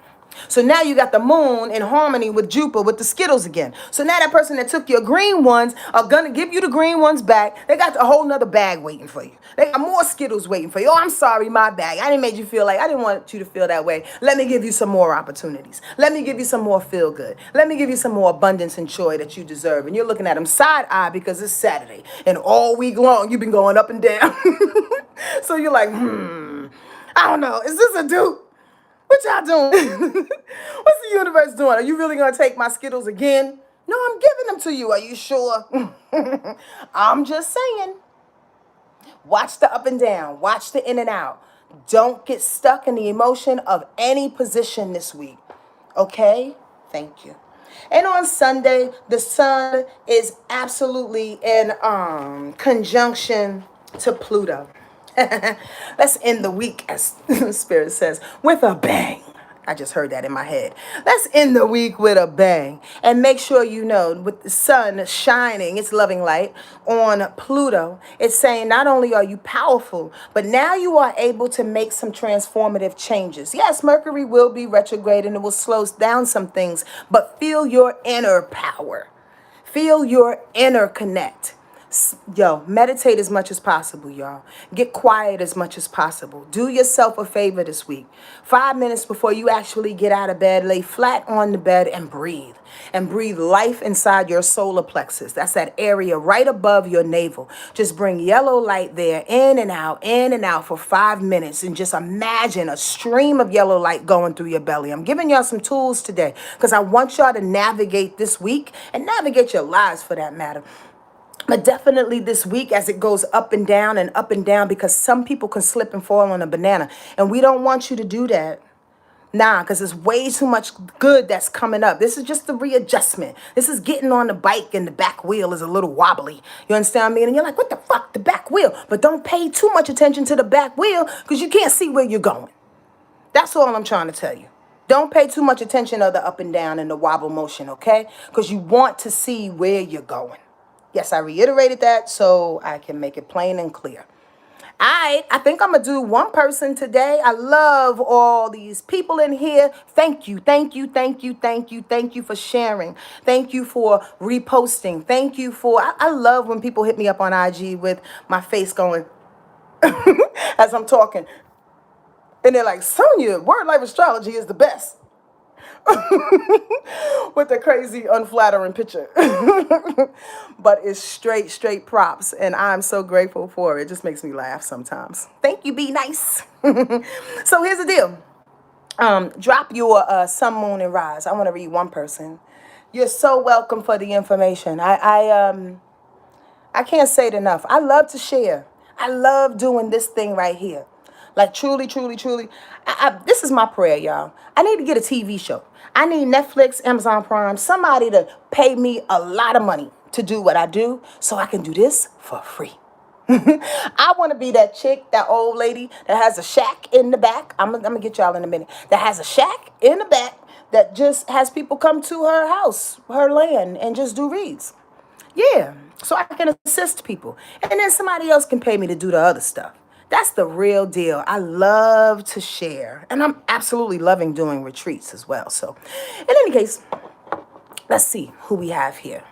So now you got the moon in harmony with Jupiter, with the Skittles again. So now that person that took your green ones are going to give you the green ones back. They got a whole nother bag waiting for you. They got more Skittles waiting for you. Oh, I'm sorry, my bag. I didn't make you feel like, I didn't want you to feel that way. Let me give you some more opportunities. Let me give you some more feel good. Let me give you some more abundance and joy that you deserve. And you're looking at them side eye because it's Saturday. And all week long, you've been going up and down. So you're like, I don't know. Is this a dupe? What y'all doing? What's the universe doing? Are you really going to take my Skittles again? No, I'm giving them to you. Are you sure? I'm just saying. Watch the up and down. Watch the in and out. Don't get stuck in the emotion of any position this week. Okay? Thank you. And on Sunday, the sun is absolutely in conjunction to Pluto. Let's end the week, as Spirit says, with a bang. I just heard that in my head. Let's end the week with a bang. And make sure you know, with the sun shining, its loving light, on Pluto, it's saying not only are you powerful, but now you are able to make some transformative changes. Yes, Mercury will be retrograde and it will slow down some things, but feel your inner power. Feel your inner connect. Meditate as much as possible, y'all. Get quiet as much as possible. Do yourself a favor this week. 5 minutes before you actually get out of bed, lay flat on the bed and breathe. And breathe life inside your solar plexus. That's that area right above your navel. Just bring yellow light there, in and out for 5 minutes. And just imagine a stream of yellow light going through your belly. I'm giving y'all some tools today because I want y'all to navigate this week and navigate your lives for that matter. But definitely this week as it goes up and down, because some people can slip and fall on a banana. And we don't want you to do that. Nah, because there's way too much good that's coming up. This is just the readjustment. This is getting on the bike and the back wheel is a little wobbly. You understand what I mean? And you're like, what the fuck, the back wheel? But don't pay too much attention to the back wheel because you can't see where you're going. That's all I'm trying to tell you. Don't pay too much attention to the up and down and the wobble motion, okay? Because you want to see where you're going. Yes, I reiterated that so I can make it plain and clear. I think I'm going to do one person today. I love all these people in here. Thank you for sharing. Thank you for reposting. Thank you for, I love when people hit me up on IG with my face going as I'm talking. And they're like, Sonia, Word Life Astrology is the best. With a crazy, unflattering picture. But it's straight props. And I'm so grateful for it. It just makes me laugh sometimes. Thank you, be nice. So here's the deal. Drop your sun, moon, and rise. I want to read one person. You're so welcome for the information. I can't say it enough. I love to share. I love doing this thing right here. Like truly. This is my prayer, y'all. I need to get a TV show. I need Netflix, Amazon Prime, somebody to pay me a lot of money to do what I do so I can do this for free. I want to be that chick, that old lady that has a shack in the back. I'm going to get y'all in a minute. That has a shack in the back that just has people come to her house, her land, and just do reads. Yeah, so I can assist people. And then somebody else can pay me to do the other stuff. That's the real deal. I love to share, and I'm absolutely loving doing retreats as well. So, in any case, let's see who we have here.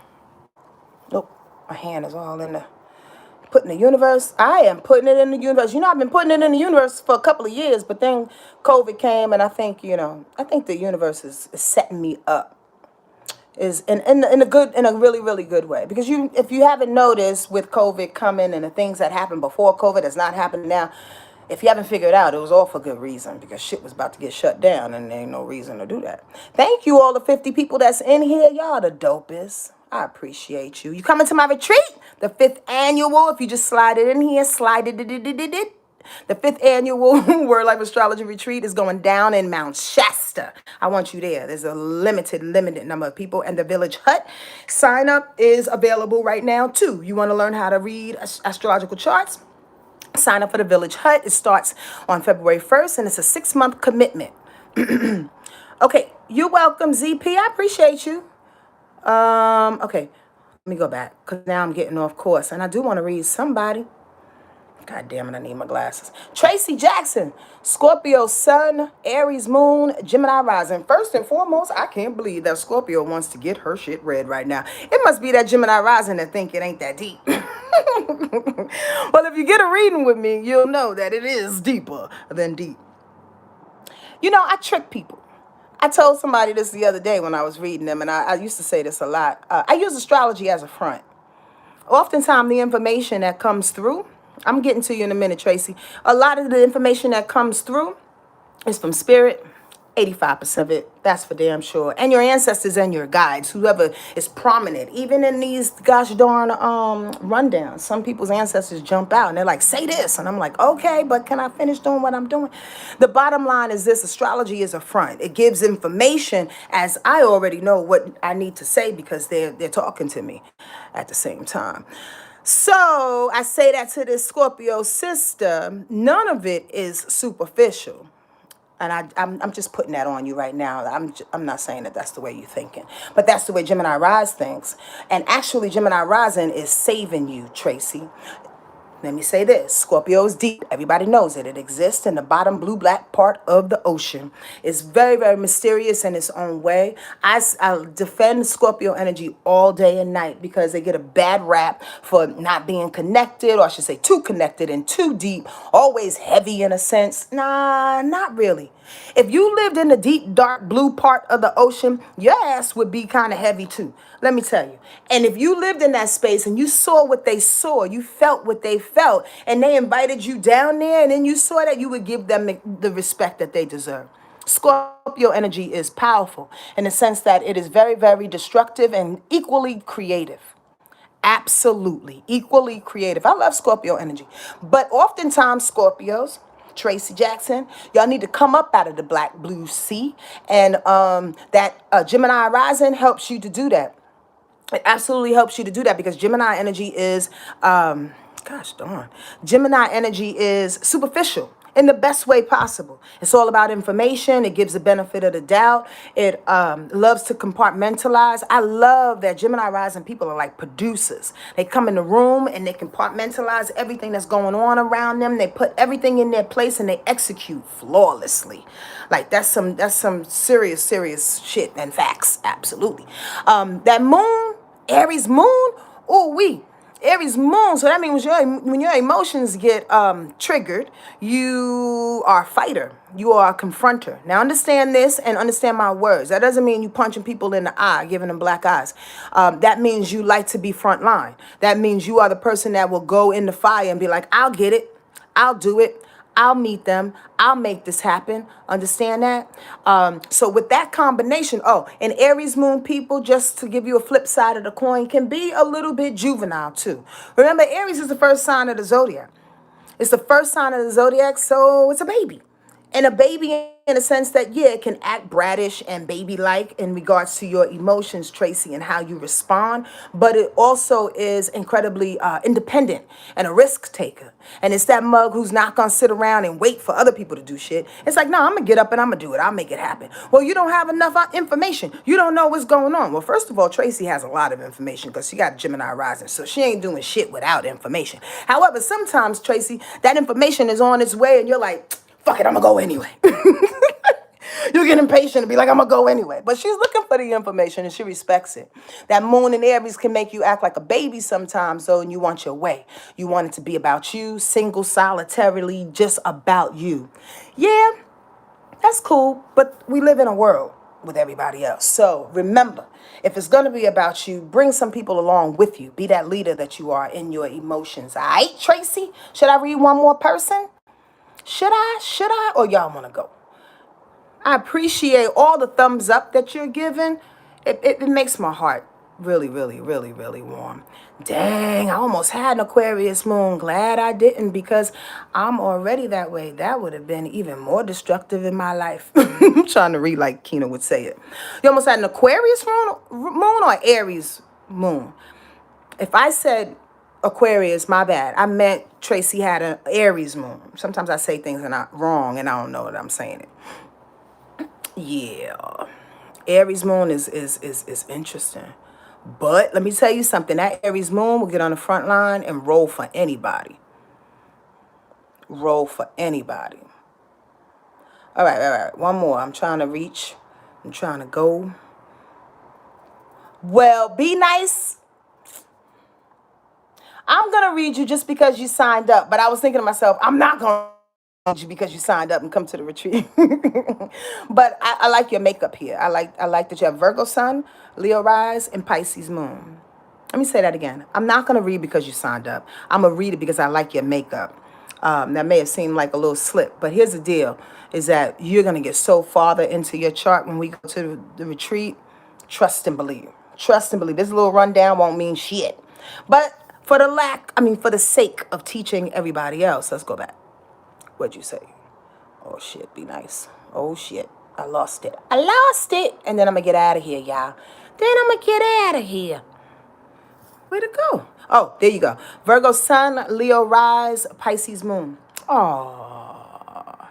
Nope, my hand is all in the putting the universe. I am putting it in the universe. You know, I've been putting it in the universe for a couple of years, but then COVID came, and I think, I think the universe is setting me up. Is in a really really good way, because if you haven't noticed, with COVID coming and the things that happened before COVID that's not happening now, if you haven't figured out, it was all for good reason, because shit was about to get shut down and there ain't no reason to do that. Thank you, all the 50 people that's in here. Y'all the dopest. I appreciate you. You coming to my retreat, the 5th annual. If you just slide it in here, slide it. The 5th annual Word Life Astrology Retreat is going down in Mount Shasta. I want you there. There's a limited number of people, and the Village Hut sign up is available right now too. You want to learn how to read astrological charts? Sign up for the Village Hut. It starts on February 1st, and it's a 6-month commitment. Okay, you're welcome, ZP. I appreciate you. Okay, let me go back, because now I'm getting off course, and I do want to read somebody. God damn it, I need my glasses. Tracy Jackson, Scorpio Sun, Aries Moon, Gemini Rising. First and foremost, I can't believe that Scorpio wants to get her shit read right now. It must be that Gemini Rising that think it ain't that deep. Well, if you get a reading with me, you'll know that it is deeper than deep. I trick people. I told somebody this the other day when I was reading them, and I used to say this a lot. I use astrology as a front. Oftentimes, the information that comes through, I'm getting to you in a minute, Tracy. A lot of the information that comes through is from spirit. 85% of it, that's for damn sure. And your ancestors and your guides, whoever is prominent. Even in these gosh darn rundowns, some people's ancestors jump out and they're like, say this. And I'm like, okay, but can I finish doing what I'm doing? The bottom line is this: astrology is a front. It gives information, as I already know what I need to say, because they're talking to me at the same time. So I say that to this Scorpio sister, none of it is superficial. And I'm just putting that on you right now. I'm not saying that that's the way you're thinking, but that's the way Gemini Rise thinks. And actually, Gemini Rising is saving you, Tracy. Let me say this: Scorpio is deep. Everybody knows it. It exists in the bottom blue-black part of the ocean. It's very, very mysterious in its own way. I defend Scorpio energy all day and night, because they get a bad rap for not being connected, or I should say too connected and too deep, always heavy in a sense. Nah, not really. If you lived in the deep, dark blue part of the ocean, your ass would be kind of heavy too. Let me tell you. And if you lived in that space and you saw what they saw, you felt what they felt, and they invited you down there, and then you saw that, you would give them the respect that they deserve. Scorpio energy is powerful in the sense that it is very, very destructive and equally creative. Absolutely. Equally creative. I love Scorpio energy. But oftentimes, Scorpios, Tracy Jackson, y'all need to come up out of the black blue sea. And that Gemini rising helps you to do that. It absolutely helps you to do that, because Gemini energy is, gosh darn, Gemini energy is superficial in the best way possible. It's all about information. It gives the benefit of the doubt. It loves to compartmentalize. I love that Gemini rising people are like producers. They come in the room and they compartmentalize everything that's going on around them. They put everything in their place and they execute flawlessly. Like that's some serious shit and facts. Absolutely. That moon, Aries moon, Aries moon. So that means when your emotions get triggered, you are a fighter. You are a confronter. Now understand this and understand my words. That doesn't mean you punching people in the eye, giving them black eyes. That means you like to be front line. That means you are the person that will go in the fire and be like, I'll get it. I'll do it. I'll meet them. I'll make this happen. Understand that? So with that combination, and Aries moon people, just to give you a flip side of the coin, can be a little bit juvenile too. Remember, Aries is the first sign of the zodiac. It's the first sign of the zodiac, so it's a baby. And a baby in a sense that, yeah, it can act bratish and baby-like in regards to your emotions, Tracy, and how you respond, but it also is incredibly independent and a risk taker. And it's that mug who's not going to sit around and wait for other people to do shit. It's like, no, I'm going to get up and I'm going to do it. I'll make it happen. Well, you don't have enough information. You don't know what's going on. Well, first of all, Tracy has a lot of information because she got Gemini rising, so she ain't doing shit without information. However, sometimes, Tracy, that information is on its way and you're like, fuck it, I'm going to go anyway. You get impatient and be like, I'm going to go anyway. But she's looking for the information and she respects it. That moon in Aries can make you act like a baby sometimes, though, and you want your way. You want it to be about you, single, solitarily, just about you. Yeah, that's cool, but we live in a world with everybody else. So remember, if it's going to be about you, bring some people along with you. Be that leader that you are in your emotions. All right, Tracy? Should I read one more person? Should I? Or y'all want to go? I appreciate all the thumbs up that you're giving. It makes my heart really, really, really, really warm. Dang, I almost had an Aquarius moon. Glad I didn't because I'm already that way. That would have been even more destructive in my life. I'm trying to read like Kina would say it. You almost had an Aquarius moon or Aries moon? If I said Aquarius, my bad. I meant Tracy had an Aries moon. Sometimes I say things and I'm wrong and I don't know that I'm saying it. Yeah, Aries moon is interesting. But let me tell you something. That Aries moon will get on the front line and roll for anybody. Roll for anybody. All right. One more. I'm trying to reach. I'm trying to go. Well, be nice. I'm going to read you just because you signed up. But I was thinking to myself, I'm not going to you because you signed up and come to the retreat. But I like your makeup here. I like that you have Virgo sun, Leo rise, and Pisces moon. Let me say that again. I'm not going to read because you signed up. I'm going to read it because I like your makeup. That may have seemed like a little slip, but here's the deal, is that you're going to get so farther into your chart when we go to the retreat. Trust and believe. Trust and believe. This little rundown won't mean shit. But for the sake of teaching everybody else, let's go back. What'd you say? Oh, shit, be nice. Oh, shit, I lost it. And then I'm going to get out of here, y'all. Where'd it go? Oh, there you go. Virgo sun, Leo rise, Pisces moon. Oh.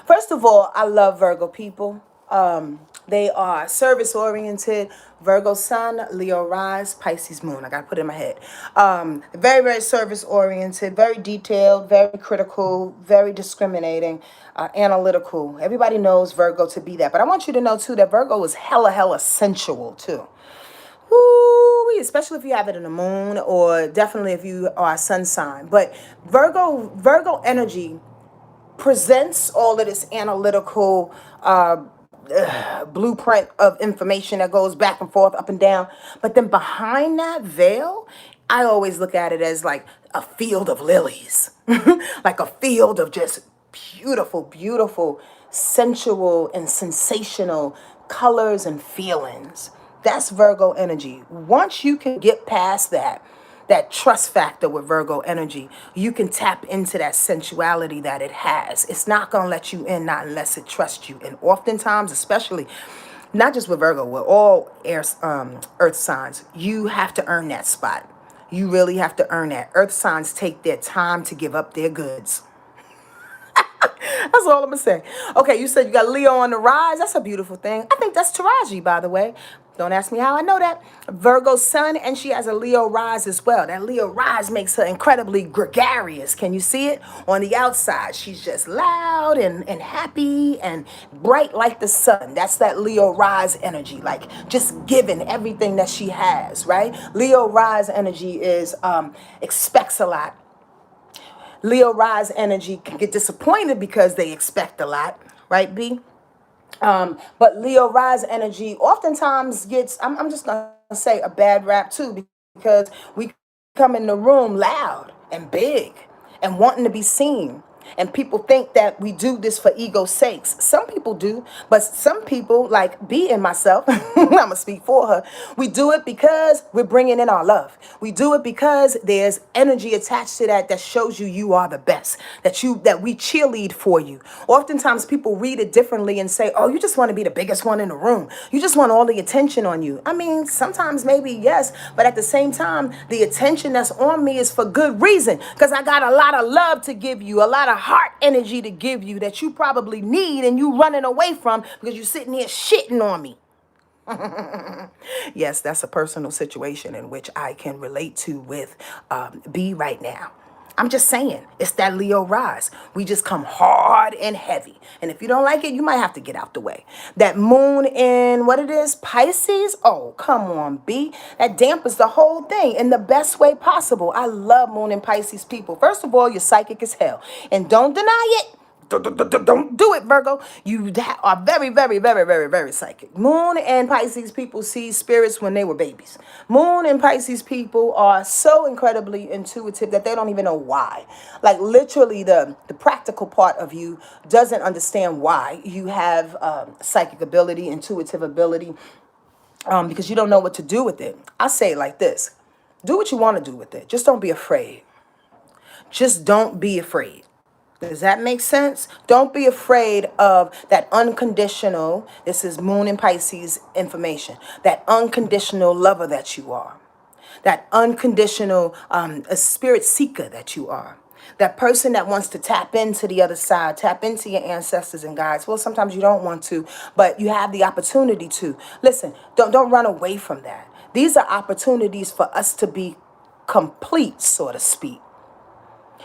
First of all, I love Virgo people. They are service-oriented. Virgo sun, Leo rise, Pisces moon. I got to put it in my head. Very, very service-oriented, very detailed, very critical, very discriminating, analytical. Everybody knows Virgo to be that. But I want you to know, too, that Virgo is hella sensual, too. Ooh, especially if you have it in the moon or definitely if you are a sun sign. But Virgo energy presents all of this analytical blueprint of information that goes back and forth, up and down. But then behind that veil, I always look at it as like a field of lilies, like a field of just beautiful, sensual and sensational colors and feelings. That's Virgo energy. Once you can get past that trust factor with Virgo energy, you can tap into that sensuality that it has. It's not going to let you in, not unless it trusts you. And oftentimes, especially, not just with Virgo, with all earth signs, you have to earn that spot. You really have to earn that. Earth signs take their time to give up their goods. That's all I'm going to say. Okay, you said you got Leo on the rise. That's a beautiful thing. I think that's Taraji, by the way. Don't ask me how I know that. Virgo sun, and she has a Leo rise as well. That Leo rise makes her incredibly gregarious. Can you see it? On the outside, she's just loud and happy and bright like the sun. That's that Leo rise energy, like just giving everything that she has, right? Leo rise energy is expects a lot. Leo rise energy can get disappointed because they expect a lot, right, B? But Leo rise energy oftentimes gets, I'm just going to say, a bad rap too, because we come in the room loud and big and wanting to be seen. And people think that we do this for ego's sakes. Some people do, but some people, like B and myself, I'm going to speak for her, we do it because we're bringing in our love. We do it because there's energy attached to that shows you are the best, that we cheerlead for you. Oftentimes people read it differently and say, oh, you just want to be the biggest one in the room. You just want all the attention on you. I mean, sometimes maybe yes, but at the same time, the attention that's on me is for good reason, because I got a lot of love to give you, a lot of heart energy to give you that you probably need and you running away from because you're sitting here shitting on me. Yes, that's a personal situation in which I can relate to with B right now. I'm just saying, it's that Leo rise. We just come hard and heavy. And if you don't like it, you might have to get out the way. That moon in, what it is, Pisces? Oh, come on, B. That dampens the whole thing in the best way possible. I love moon in Pisces people. First of all, you're psychic as hell. And don't deny it. Don't do it, Virgo. You are very, very, very, very, very psychic. Moon and Pisces people see spirits when they were babies. Moon and Pisces people are so incredibly intuitive that they don't even know why. Like literally the practical part of you doesn't understand why you have psychic ability, intuitive ability, because you don't know what to do with it. I say it like this. Do what you want to do with it. Just don't be afraid. Just don't be afraid. Does that make sense? Don't be afraid of that unconditional, this is Moon and Pisces information, that unconditional lover that you are, that unconditional a spirit seeker that you are, that person that wants to tap into the other side, tap into your ancestors and guides. Well, sometimes you don't want to, but you have the opportunity to. Listen, don't run away from that. These are opportunities for us to be complete, so to speak.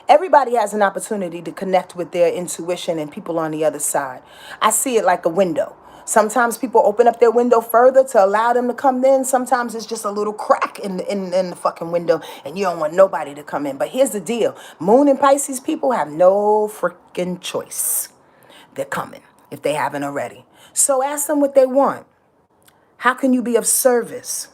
Everybody has an opportunity to connect with their intuition and people on the other side. I see it like a window. Sometimes people open up their window further to allow them to come in. Sometimes it's just a little crack in the fucking window and you don't want nobody to come in. But here's the deal. Moon and Pisces people have no freaking choice. They're coming if they haven't already. So ask them what they want. How can you be of service?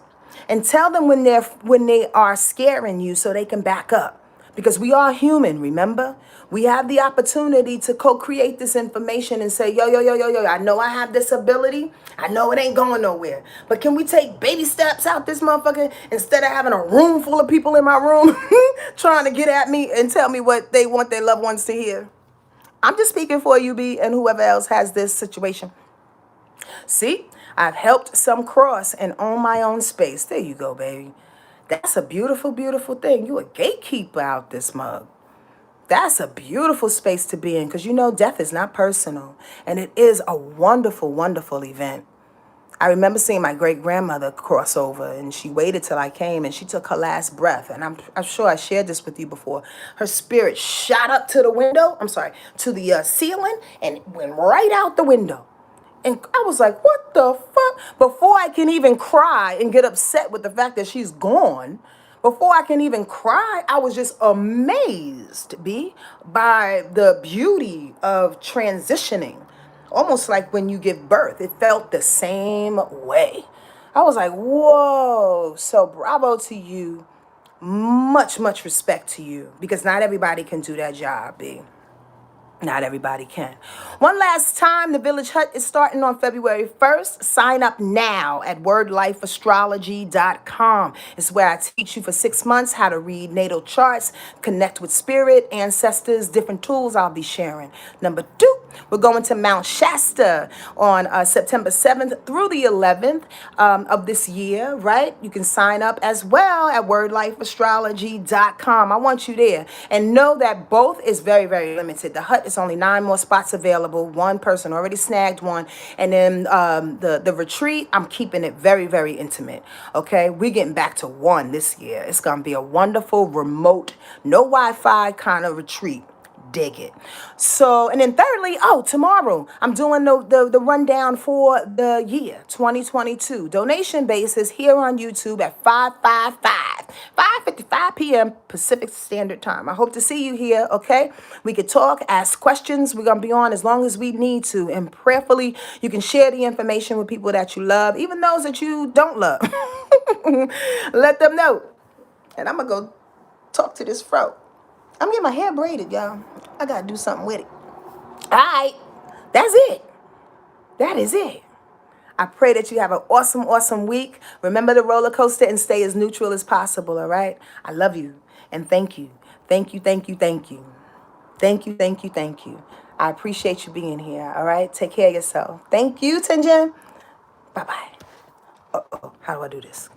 And tell them when they are scaring you so they can back up. Because we are human, remember? We have the opportunity to co-create this information and say, yo, I know I have this ability. I know it ain't going nowhere. But can we take baby steps out this motherfucker instead of having a room full of people in my room trying to get at me and tell me what they want their loved ones to hear? I'm just speaking for you, B, and whoever else has this situation. See, I've helped some cross and own my own space. There you go, baby. That's a beautiful, beautiful thing. You a gatekeeper out this mug. That's a beautiful space to be in because you know death is not personal. And it is a wonderful, wonderful event. I remember seeing my great-grandmother cross over and she waited till I came and she took her last breath. And I'm sure I shared this with you before. Her spirit shot up to the window, to the ceiling and went right out the window. And I was like, what the fuck? Before I can even cry and get upset with the fact that she's gone, before I can even cry, I was just amazed, by the beauty of transitioning. Almost like when you give birth, it felt the same way. I was like, whoa. So bravo to you. Much, much respect to you because not everybody can do that job, B. Not everybody can. One last time, the Village Hut is starting on February 1st. Sign up now at wordlifeastrology.com. It's where I teach you for 6 months how to read natal charts, connect with spirit, ancestors, different tools I'll be sharing. Number 2, we're going to Mount Shasta on September 7th through the 11th of this year, right? You can sign up as well at wordlifeastrology.com. I want you there. And know that both is very, very limited. The Hut it's only 9 more spots available. One person already snagged one. And then the retreat, I'm keeping it very, very intimate. Okay, we're getting back to 1 this year. It's going to be a wonderful, remote, no Wi-Fi kind of retreat. Dig it. So, and then thirdly, tomorrow I'm doing the rundown for the year 2022. Donation basis here on YouTube at 5:55 p.m. Pacific Standard Time. I hope to see you here, okay? We could talk, ask questions. We're going to be on as long as we need to. And prayerfully, you can share the information with people that you love, even those that you don't love. Let them know. And I'm going to go talk to this fro. I'm getting my hair braided, y'all. I got to do something with it. All right. That's it. That is it. I pray that you have an awesome, awesome week. Remember the roller coaster and stay as neutral as possible, all right? I love you and thank you. Thank you, thank you, thank you. Thank you, thank you, thank you. I appreciate you being here, all right? Take care of yourself. Thank you, Tinjin. Bye-bye. Uh-oh, how do I do this?